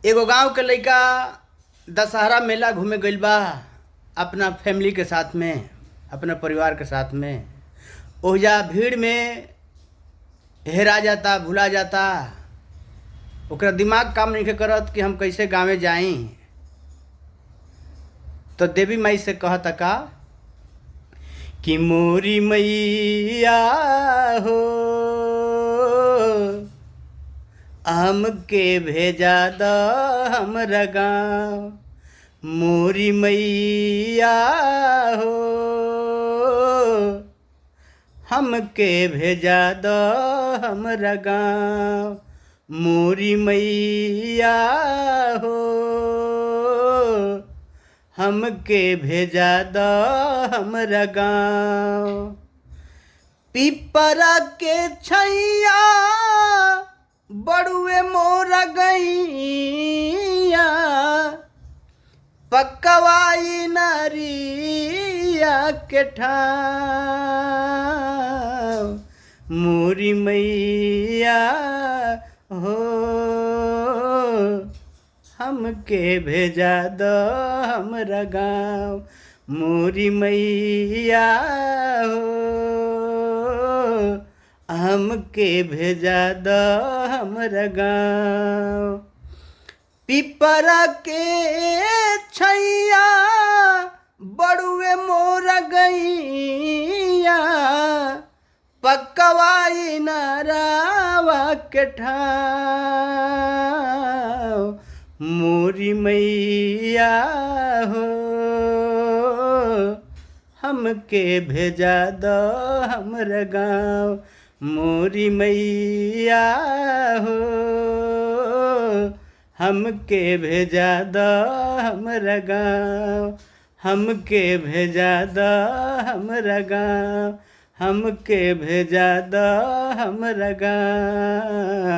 एगो गांव के लइका दशहरा मेला घूमे गइल बा अपना फैमिली के साथ में, अपना परिवार के साथ में। ओहिजा भीड़ में हेरा जाता, भुला जाता। ओकरा दिमाग काम नहीं करत कि हम कैसे गाँवे जाई। तो देवी माई से कहता का कि मोरी मैया हो, हमके भेजा द हमरा गाँव। मोरी मैया हो, हमके भेजा द हमरा गाँव। मोरी मैया हो, हमके भेजा द हमरा गाँव। पिपरा के छैया बड़ुए मोरा गैया, पकवाई नारिया के ठाव। मोरी मैया हो, हमके भेजा द हमरा गाँव। मोरी मैया हो, हमके भेजा द हमरा गाँव। पिपरा के छैया बड़ुए मोरा गैया, पकवाई नारावा के ठाव। मोरी मैया हो, हमके भेजा द हमरा गाँव। मोरी मैया हो, हमके भेजा द हमरा गाँव। हमके भेजा द हमरा गाँव। हमके भेजा द हमरा गाँव।